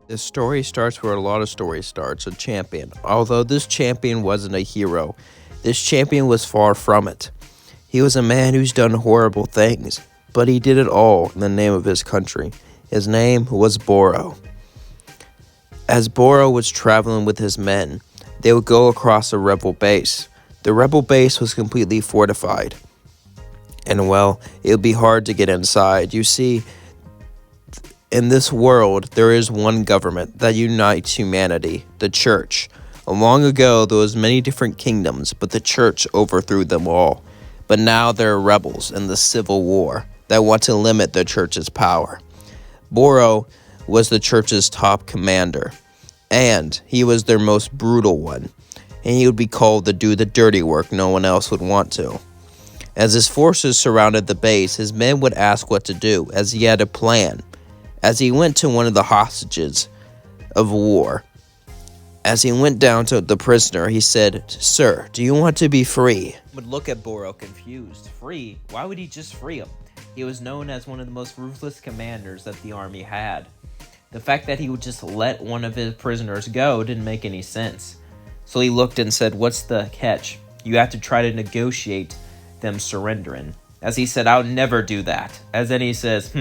This story starts where a lot of stories starts, a champion. Although this champion wasn't a hero, this champion was far from it. He was a man who's done horrible things, but he did it all in the name of his country. His name was Barou. As Barou was traveling with his men, they would go across a rebel base. The rebel base was completely fortified. And well, it would be hard to get inside. You see, in this world, there is one government that unites humanity, the church. Long ago, there was many different kingdoms, but the church overthrew them all. But now there are rebels in the civil war that want to limit the church's power. Barou was the church's top commander, and he was their most brutal one, and he would be called to do the dirty work no one else would want to. As his forces surrounded the base, his men would ask what to do, as he had a plan. As he went to one of the hostages of war, as he went down to the prisoner, he said, "Sir, do you want to be free?" Would look at Barou confused. Free? Why would he just free him? He was known as one of the most ruthless commanders that the army had. The fact that he would just let one of his prisoners go didn't make any sense. So he looked and said, "What's the catch? You have to try to negotiate them surrendering." As he said, "I'll never do that." As then he says,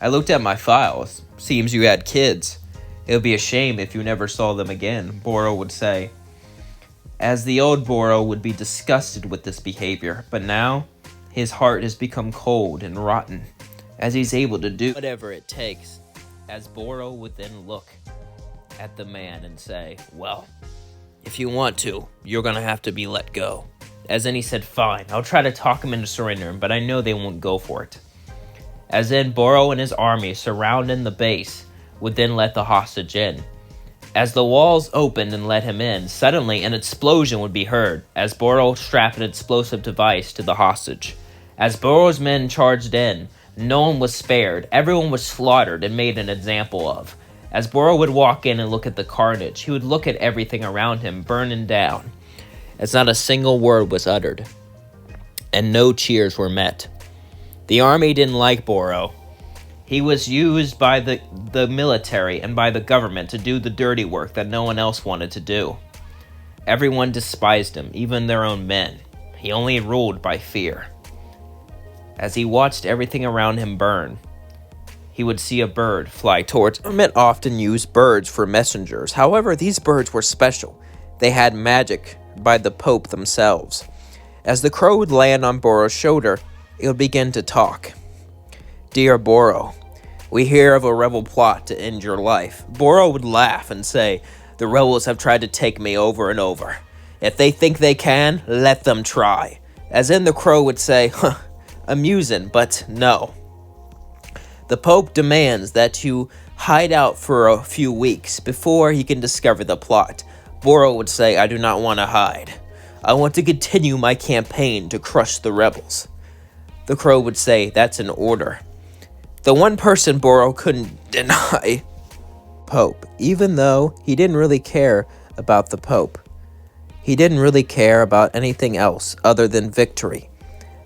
"I looked at my files. Seems you had kids. It would be a shame if you never saw them again," Barou would say. As the old Barou would be disgusted with this behavior, but now his heart has become cold and rotten, as he's able to do whatever it takes. As Barou would then look at the man and say, "Well, if you want to, you're gonna have to be let go." As then he said, "Fine, I'll try to talk him into surrendering, but I know they won't go for it." As then Barou and his army surrounding the base would then let the hostage in. As the walls opened and let him in, suddenly an explosion would be heard as Barou strapped an explosive device to the hostage. As Barou's men charged in, no one was spared. Everyone was slaughtered and made an example of. As Barou would walk in and look at the carnage, he would look at everything around him burning down, as not a single word was uttered, and no cheers were met. The army didn't like Barou. He was used by the military and by the government to do the dirty work that no one else wanted to do. Everyone despised him, even their own men. He only ruled by fear. As he watched everything around him burn, he would see a bird fly towards him. Government often used birds for messengers. However, these birds were special. They had magic by the Pope themselves. As the crow would land on Barou's shoulder, it would begin to talk. "Dear Barou, we hear of a rebel plot to end your life." Barou would laugh and say, "The rebels have tried to take me over and over. If they think they can, let them try." As in the crow would say, "Amusing, but no. The Pope demands that you hide out for a few weeks before he can discover the plot." Barou would say, "I do not want to hide. I want to continue my campaign to crush the rebels." The crow would say, "That's an order." The one person Barou couldn't deny, Pope, even though he didn't really care about the Pope. He didn't really care about anything else other than victory.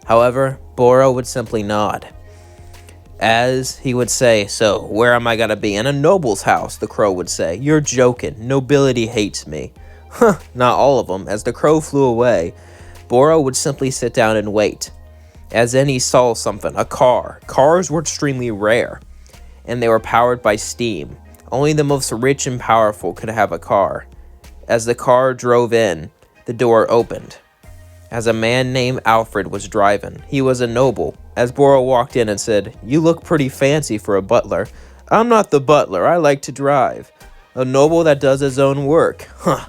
However, Barou would simply nod. As he would say, "So, where am I gonna be?" "In a noble's house," the crow would say. "You're joking. Nobility hates me." Not all of them. As the crow flew away, Barou would simply sit down and wait. As then he saw something, a car. Cars were extremely rare, and they were powered by steam. Only the most rich and powerful could have a car. As the car drove in, the door opened. As a man named Alfred was driving. He was a noble. As Barou walked in and said, "You look pretty fancy for a butler." "I'm not the butler, I like to drive." "A noble that does his own work. Huh.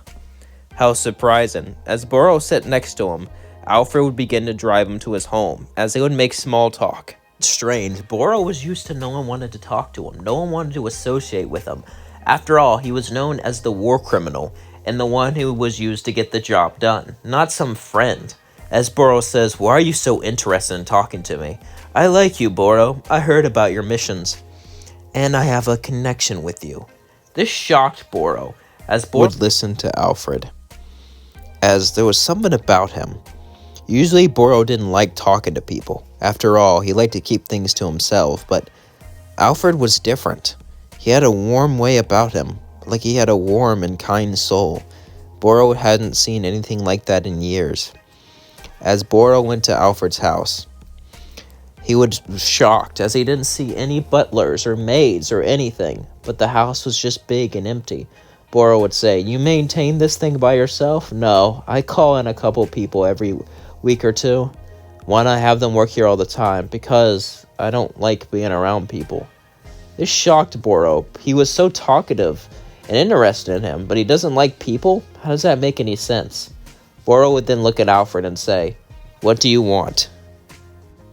How surprising." As Barou sat next to him, Alfred would begin to drive him to his home, as they would make small talk. Strange, Barou was used to no one wanted to talk to him. No one wanted to associate with him. After all, he was known as the war criminal, and the one who was used to get the job done, not some friend. As Barou says, "Why are you so interested in talking to me?" "I like you, Barou. I heard about your missions, and I have a connection with you." This shocked Barou, as Barou would listen to Alfred, as there was something about him. Usually, Barou didn't like talking to people. After all, he liked to keep things to himself, but Alfred was different. He had a warm way about him, like he had a warm and kind soul. Barou hadn't seen anything like that in years. As Barou went to Alfred's house, he was shocked as he didn't see any butlers or maids or anything, but the house was just big and empty. Barou would say, "You maintain this thing by yourself?" "No, I call in a couple people every week or two. Why not have them work here all the time? Because I don't like being around people." This shocked Barou. He was so talkative and interested in him, but he doesn't like people? How does that make any sense? Barou would then look at Alfred and say, "What do you want?"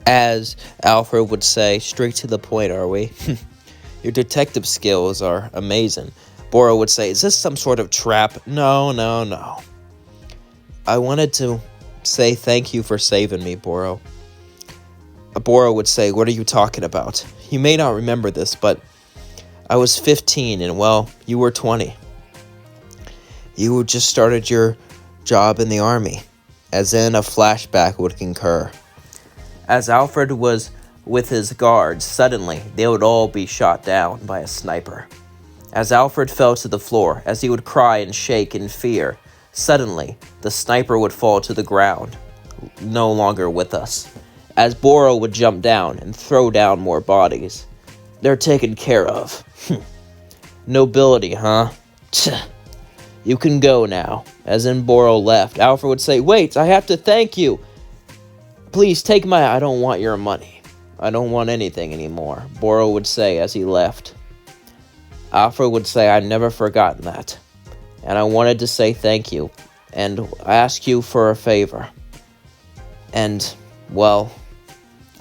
As Alfred would say, "Straight to the point, are we?" "Your detective skills are amazing." Barou would say, "Is this some sort of trap?" No. "I wanted to say thank you for saving me, Barou." Barou would say, "What are you talking about? You may not remember this, but I was 15 and, well, you were 20. You had just started your job in the army." As in a flashback would concur. As Alfred was with his guards, suddenly they would all be shot down by a sniper. As Alfred fell to the floor, as he would cry and shake in fear, suddenly the sniper would fall to the ground, no longer with us. As Barou would jump down and throw down more bodies. "They're taken care of." "Nobility, huh? You can go now." As in Barou left, Alfred would say, "Wait, I have to thank you. Please take my..." "I don't want your money. I don't want anything anymore," Barou would say as he left. Alfred would say, "I've never forgotten that. And I wanted to say thank you and ask you for a favor. And, well,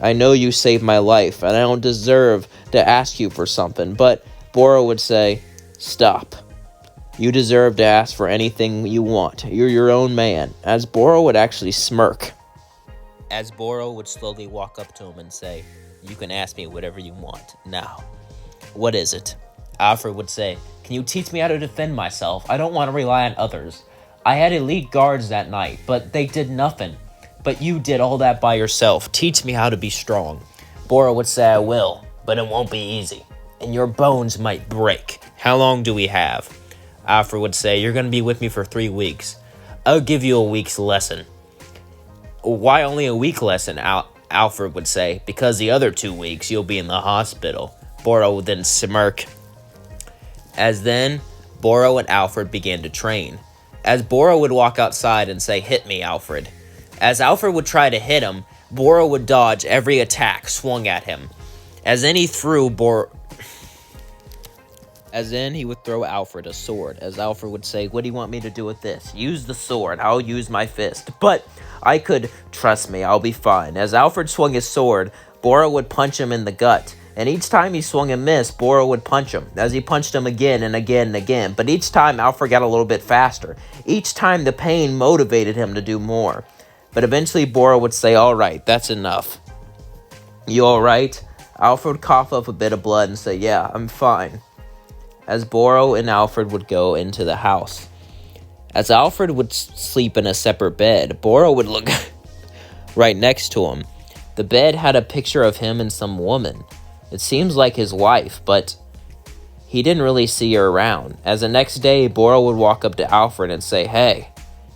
I know you saved my life and I don't deserve to ask you for something," but Barou would say, "Stop. You deserve to ask for anything you want. You're your own man." As Barou would actually smirk. As Barou would slowly walk up to him and say, "You can ask me whatever you want. Now, what is it?" Alfred would say, "Can you teach me how to defend myself? I don't want to rely on others. I had elite guards that night, but they did nothing. But you did all that by yourself. Teach me how to be strong." Barou would say, "I will, but it won't be easy. And your bones might break. How long do we have?" Alfred would say, "You're going to be with me for 3 weeks. I'll give you a week's lesson." "Why only a week lesson?" Alfred would say, "Because the other 2 weeks you'll be in the hospital." Barou would then smirk. As then, Barou and Alfred began to train. As Barou would walk outside and say, "Hit me, Alfred." As Alfred would try to hit him, Barou would dodge every attack swung at him. As then he would throw Alfred a sword. As Alfred would say, "What do you want me to do with this?" "Use the sword. I'll use my fist." "But I could..." "Trust me, I'll be fine." As Alfred swung his sword, Barou would punch him in the gut. And each time he swung and missed, Barou would punch him. As he punched him again and again and again. But each time, Alfred got a little bit faster. Each time, the pain motivated him to do more. But eventually, Barou would say, "All right, that's enough." "You all right?" Alfred would cough up a bit of blood and say, "Yeah, I'm fine." As Barou and Alfred would go into the house. As Alfred would sleep in a separate bed, Barou would look right next to him. The bed had a picture of him and some woman. It seems like his wife, but he didn't really see her around. As the next day, Barou would walk up to Alfred and say, "Hey,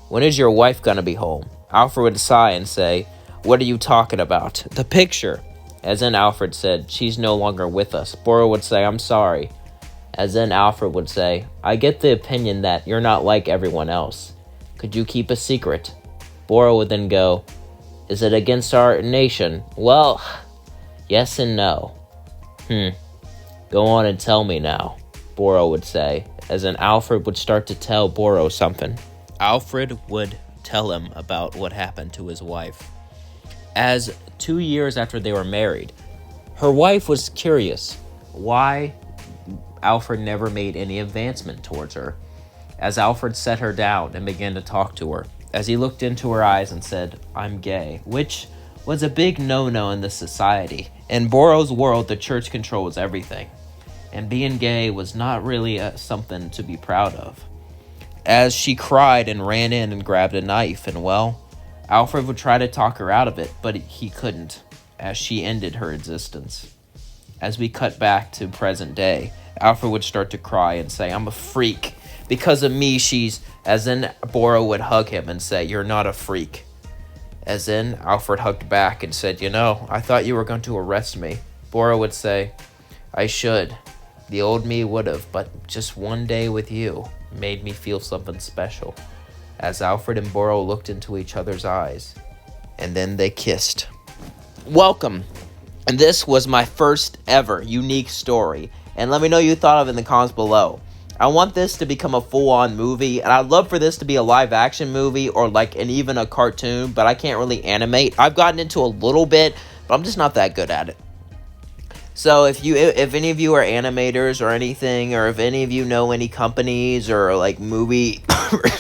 when is your wife gonna be home?" Alfred would sigh and say, "What are you talking about?" "The picture." As then Alfred said, "She's no longer with us." Barou would say, "I'm sorry." As then Alfred would say, "I get the opinion that you're not like everyone else. Could you keep a secret?" Barou would then go, "Is it against our nation?" "Well, yes and no." Go on and tell me now," Barou would say, as then Alfred would start to tell Barou something. Alfred would tell him about what happened to his wife. As 2 years after they were married, her wife was curious why Alfred never made any advancement towards her. As Alfred set her down and began to talk to her, as he looked into her eyes and said, "I'm gay," which was a big no-no in this society. In Barou's world, the church controls everything, and being gay was not really something to be proud of. As she cried and ran in and grabbed a knife, and well, Alfred would try to talk her out of it, but he couldn't, as she ended her existence. As we cut back to present day, Alfred would start to cry and say, I'm a freak. Because of me, she's... As in, Barou would hug him and say, you're not a freak. As in, Alfred hugged back and said, I thought you were going to arrest me. Barou would say, I should. The old me would have, but just one day with you made me feel something special. As Alfred and Barou looked into each other's eyes. And then they kissed. Welcome. And this was my first ever unique story. And let me know what you thought of it in the comments below. I want this to become a full-on movie, and I'd love for this to be a live-action movie or even a cartoon, but I can't really animate. I've gotten into a little bit, but I'm just not that good at it. So if any of you are animators or anything, or if any of you know any companies or movie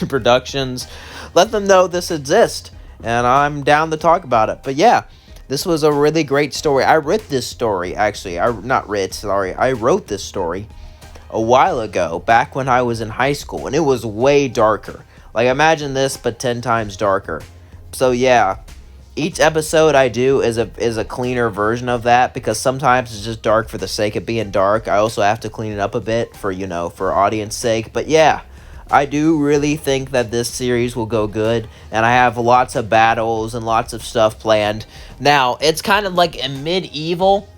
productions, let them know this exists, and I'm down to talk about it. But yeah, this was a really great story. I wrote this story, actually. I wrote this story a while ago, back when I was in high school, and it was way darker. Imagine this, but 10 times darker. So yeah, each episode I do is a cleaner version of that, because sometimes it's just dark for the sake of being dark. I also have to clean it up a bit for audience sake. But yeah, I do really think that this series will go good, and I have lots of battles and lots of stuff planned. Now, it's kind of like a medieval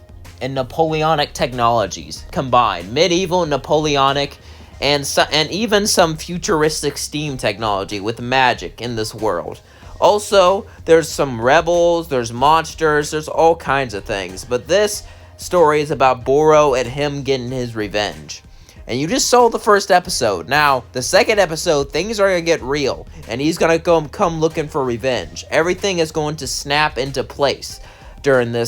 and Napoleonic technologies combined. Medieval, Napoleonic, and even some futuristic steam technology with magic in this world. Also, there's some rebels, there's monsters, there's all kinds of things. But this story is about Barou and him getting his revenge. And you just saw the first episode. Now, the second episode, things are going to get real. And he's going to come looking for revenge. Everything is going to snap into place during the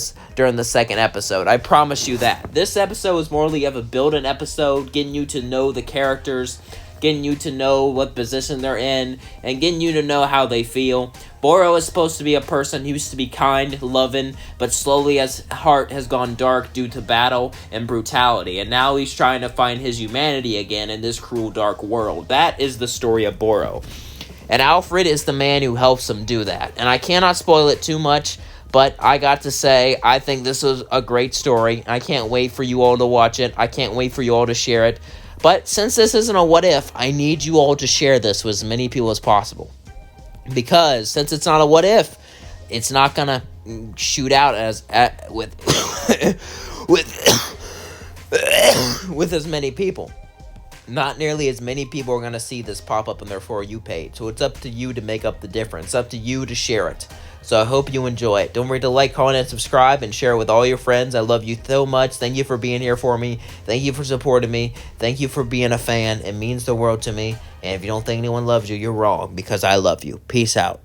second episode. I promise you that. This episode is more of a build-in episode, getting you to know the characters, getting you to know what position they're in, and getting you to know how they feel. Barou is supposed to be a person who used to be kind, loving, but slowly his heart has gone dark due to battle and brutality, and now he's trying to find his humanity again in this cruel, dark world. That is the story of Barou. And Alfred is the man who helps him do that. And I cannot spoil it too much, but I got to say, I think this is a great story. I can't wait for you all to watch it. I can't wait for you all to share it. But since this isn't a what if, I need you all to share this with as many people as possible. Because since it's not a what if, it's not gonna shoot out with as many people. Not nearly as many people are gonna see this pop up on their For You page. So it's up to you to make up the difference. It's up to you to share it. So I hope you enjoy it. Don't forget to like, comment, and subscribe, and share it with all your friends. I love you so much. Thank you for being here for me. Thank you for supporting me. Thank you for being a fan. It means the world to me. And if you don't think anyone loves you, you're wrong, because I love you. Peace out.